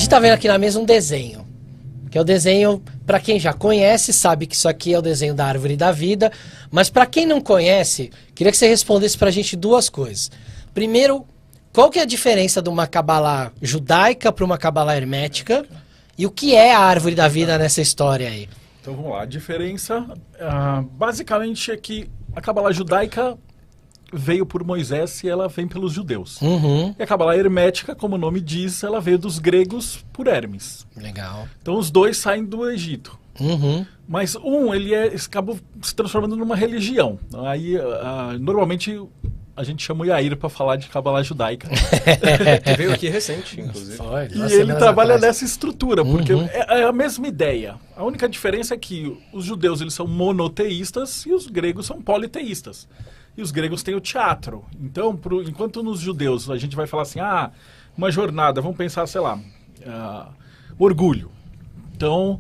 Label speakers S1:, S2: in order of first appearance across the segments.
S1: gente tá vendo aqui na mesa um desenho. Que é o desenho, para quem já conhece, sabe que isso aqui é o desenho da árvore da vida. Mas para quem não conhece, queria que você respondesse pra gente duas coisas. Primeiro, qual que é a diferença de uma cabala judaica para uma cabala hermética? E o que é a árvore da vida nessa história aí?
S2: Então vamos lá, a diferença basicamente é que a cabala judaica veio por Moisés e ela vem pelos judeus.
S1: Uhum.
S2: E a cabala hermética, como o nome diz, ela veio dos gregos por Hermes.
S1: Legal.
S2: Então os dois saem do Egito.
S1: Uhum.
S2: Mas ele acabou se transformando numa religião. Aí normalmente a gente chama o Yair para falar de cabala judaica.
S3: Que veio aqui recente, inclusive.
S1: Foi,
S2: E ele trabalha
S1: atrás.
S2: nessa estrutura, porque é a mesma ideia. A única diferença é que os judeus eles são monoteístas e os gregos são politeístas. E os gregos têm o teatro. Então, enquanto nos judeus a gente vai falar assim, uma jornada, vamos pensar, sei lá, orgulho. Então,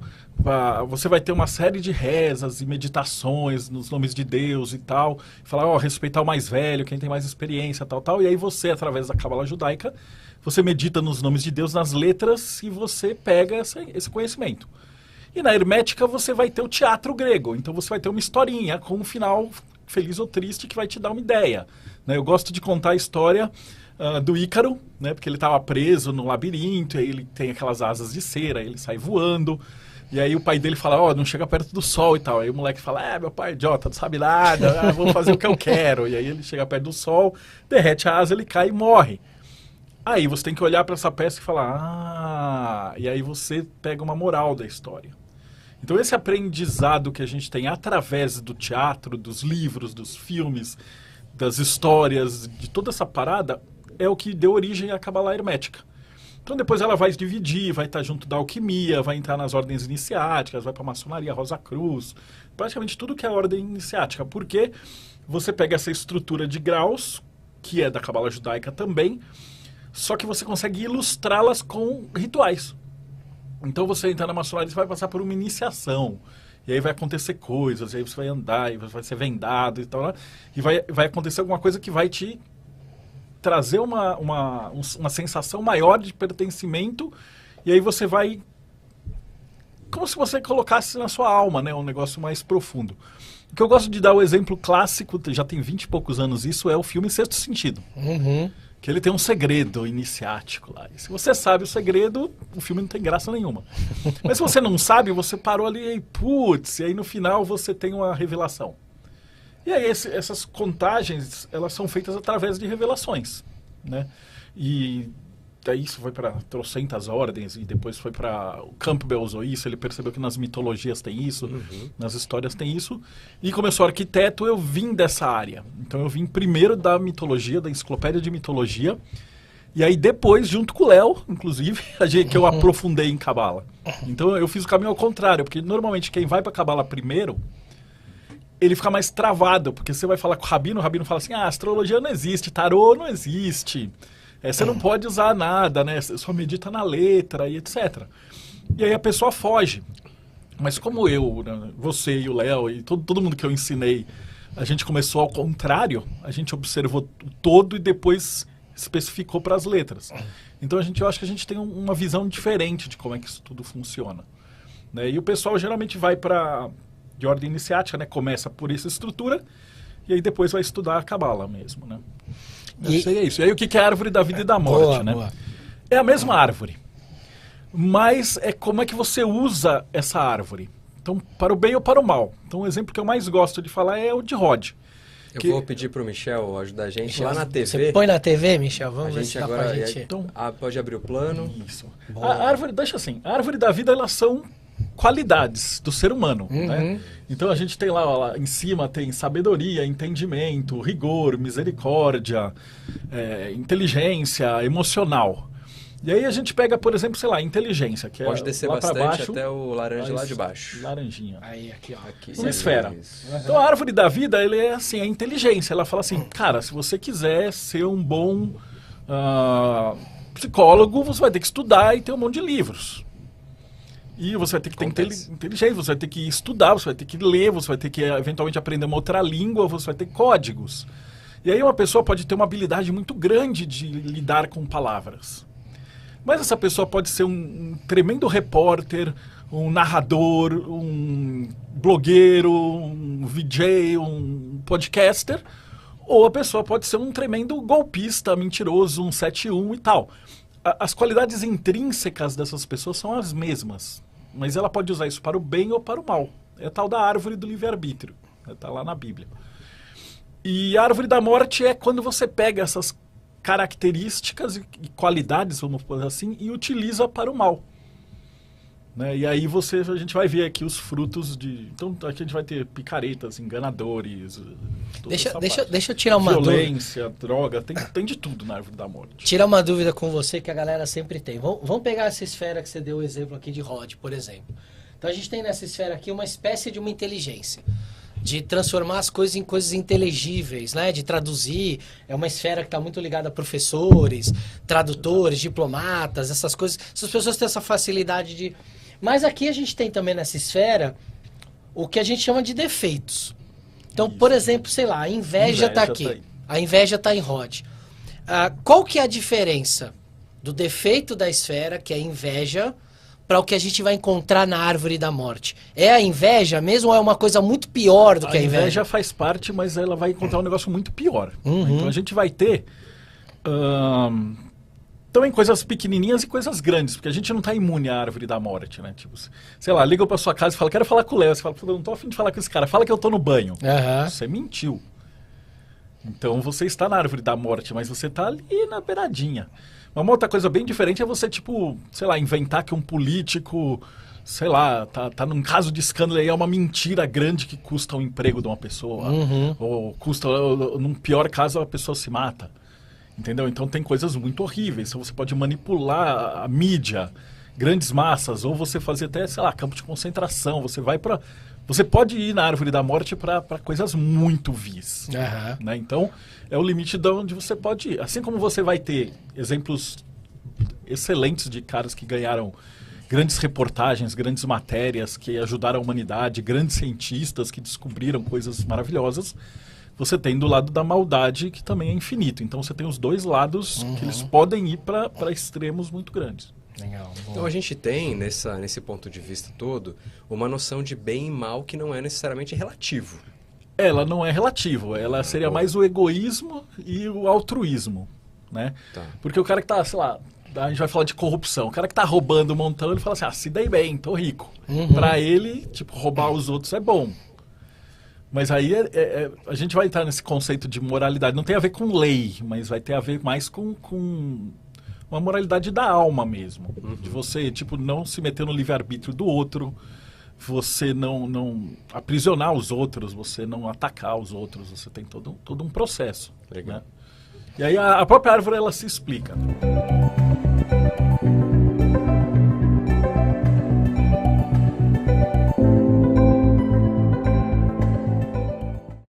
S2: você vai ter uma série de rezas e meditações nos nomes de Deus e tal. Falar, respeitar o mais velho, quem tem mais experiência, tal, tal. E aí você, através da cabala judaica, você medita nos nomes de Deus, nas letras, e você pega esse conhecimento. E na hermética você vai ter o teatro grego. Então você vai ter uma historinha com um final feliz ou triste que vai te dar uma ideia. Né? Eu gosto de contar a história do Ícaro, né? Porque ele estava preso no labirinto, e aí ele tem aquelas asas de cera, ele sai voando. E aí o pai dele fala, não chega perto do sol e tal. Aí o moleque fala, meu pai é idiota, não sabe nada, vou fazer o que eu quero. E aí ele chega perto do sol, derrete a asa, ele cai e morre. Aí você tem que olhar para essa peça e falar, e aí você pega uma moral da história. Então esse aprendizado que a gente tem através do teatro, dos livros, dos filmes, das histórias, de toda essa parada, é o que deu origem à cabala hermética. Então depois ela vai dividir, vai estar junto da alquimia, vai entrar nas ordens iniciáticas, vai para a maçonaria, Rosa Cruz, praticamente tudo que é a ordem iniciática, porque você pega essa estrutura de graus, que é da cabala judaica também, só que você consegue ilustrá-las com rituais. Então você entra na maçonaria, você vai passar por uma iniciação, e aí vai acontecer coisas, e aí você vai andar, e você vai ser vendado e tal, e vai acontecer alguma coisa que vai te trazer uma sensação maior de pertencimento, e aí você vai, como se você colocasse na sua alma, né, um negócio mais profundo. O que eu gosto de dar o exemplo clássico, já tem 20 e poucos anos isso, é o filme Sexto Sentido.
S1: Uhum.
S2: Que ele tem um segredo iniciático lá. E se você sabe o segredo, o filme não tem graça nenhuma. Mas se você não sabe, você parou ali e putz, e aí no final você tem uma revelação. E aí essas contagens, elas são feitas através de revelações, né? E daí isso foi para trocentas ordens, e depois foi para... O Campbell usou isso, ele percebeu que nas mitologias tem isso, nas histórias tem isso. E como eu sou arquiteto, eu vim dessa área. Então eu vim primeiro da mitologia, da enciclopédia de mitologia, e aí depois, junto com o Léo, inclusive, que eu aprofundei em cabala. Então eu fiz o caminho ao contrário, porque normalmente quem vai para cabala primeiro, ele fica mais travado, porque você vai falar com o rabino fala assim, astrologia não existe, tarô não existe... você não pode usar nada, né? Você só medita na letra e etc. E aí a pessoa foge. Mas como eu, né, você e o Léo e todo mundo que eu ensinei, a gente começou ao contrário, a gente observou o todo e depois especificou para as letras. Então eu acho que a gente tem uma visão diferente de como é que isso tudo funciona. Né? E o pessoal geralmente vai de ordem iniciática, né? Começa por essa estrutura e aí depois vai estudar a cabala mesmo, né? Isso aí é isso. E aí o que é a árvore da vida e da morte,
S1: boa,
S2: né?
S1: Boa.
S2: É a mesma árvore. Mas é como é que você usa essa árvore. Então, para o bem ou para o mal. Então, o exemplo que eu mais gosto de falar é o de Rod.
S3: Eu vou pedir para o Michel ajudar a gente lá na TV.
S1: Você põe na TV, Michel? Vamos
S3: A
S1: ver
S3: gente
S1: se dá
S3: agora
S1: pra gente...
S3: então, pode abrir o plano.
S2: Isso. A árvore, deixa assim, a árvore da vida, elas são qualidades do ser humano, né? Então a gente tem lá em cima tem sabedoria, entendimento, rigor, misericórdia, inteligência, emocional. E aí a gente pega, por exemplo, sei lá, inteligência, que
S3: pode
S2: é
S3: descer
S2: lá
S3: bastante
S2: baixo,
S3: até o laranja lá de baixo.
S2: Laranjinha.
S1: Aí, aqui, ó.
S3: Aqui,
S2: Uma esfera.
S3: isso.
S2: Então a árvore da vida, ele é assim, a inteligência. Ela fala assim, cara, se você quiser ser um bom psicólogo, você vai ter que estudar e ter um monte de livros. E você vai ter que ter inteligência, você vai ter que estudar, você vai ter que ler, você vai ter que eventualmente aprender uma outra língua, você vai ter códigos. E aí uma pessoa pode ter uma habilidade muito grande de lidar com palavras. Mas essa pessoa pode ser um tremendo repórter, um narrador, um blogueiro, um VJ, um podcaster, ou a pessoa pode ser um tremendo golpista, mentiroso, um 7-1 e tal. As qualidades intrínsecas dessas pessoas são as mesmas, mas ela pode usar isso para o bem ou para o mal. É a tal da árvore do livre-arbítrio, está lá na Bíblia. E a árvore da morte é quando você pega essas características e qualidades, vamos dizer assim, e utiliza para o mal. Né? E aí a gente vai ver aqui os frutos de... Então aqui a gente vai ter picaretas, enganadores...
S1: Deixa eu tirar uma dúvida.
S2: Violência, droga, tem de tudo na árvore da morte.
S1: Tirar uma dúvida com você que a galera sempre tem. Vamos pegar essa esfera que você deu o exemplo aqui de Rod, por exemplo. Então a gente tem nessa esfera aqui uma espécie de uma inteligência. De transformar as coisas em coisas inteligíveis, né? De traduzir. É uma esfera que está muito ligada a professores, tradutores, diplomatas, essas coisas. Essas pessoas têm essa facilidade de... Mas aqui a gente tem também nessa esfera o que a gente chama de defeitos. Então, por exemplo, sei lá, a inveja está aqui.
S2: Tá
S1: a inveja está em Rod. Qual que é a diferença do defeito da esfera, que é a inveja, para o que a gente vai encontrar na árvore da morte? É a inveja mesmo ou é uma coisa muito pior do que a inveja?
S2: A inveja faz parte, mas ela vai encontrar um negócio muito pior. Então a gente vai ter também coisas pequenininhas e coisas grandes, porque a gente não está imune à árvore da morte, né? Tipo, sei lá, liga para sua casa e fala, quero falar com o Léo. Você fala, eu não tô afim de falar com esse cara, fala que eu tô no banho. Você mentiu. Então você está na árvore da morte, mas você está ali na beiradinha. Uma outra coisa bem diferente é você, tipo, sei lá, inventar que um político, sei lá, tá num caso de escândalo aí, é uma mentira grande que custa o emprego de uma pessoa. Ou custa, num pior caso, a pessoa se mata. Entendeu? Então tem coisas muito horríveis. Você pode manipular a mídia, grandes massas, ou você fazer até, sei lá, campo de concentração. Você pode ir na árvore da morte para coisas muito vis. Né? Então, é o limite de onde você pode ir. Assim como você vai ter exemplos excelentes de caras que ganharam grandes reportagens, grandes matérias, que ajudaram a humanidade, grandes cientistas que descobriram coisas maravilhosas, você tem do lado da maldade, que também é infinito. Então, você tem os dois lados que eles podem ir para extremos muito grandes.
S3: Legal. Então a gente tem, nesse ponto de vista todo, uma noção de bem e mal que não é necessariamente relativo.
S2: Ela não é relativo, ela seria mais o egoísmo e o altruísmo, né?
S3: Tá.
S2: Porque o cara que tá, sei lá, a gente vai falar de corrupção, o cara que tá roubando um montão, ele fala assim, se dei bem, tô rico. Pra ele, tipo, roubar os outros é bom. Mas aí a gente vai entrar nesse conceito de moralidade, não tem a ver com lei, mas vai ter a ver mais com uma moralidade da alma mesmo. De você, tipo, não se meter no livre-arbítrio do outro, você não aprisionar os outros, você não atacar os outros, você tem todo um processo.
S3: Legal.
S2: Né? E aí a própria árvore, ela se explica.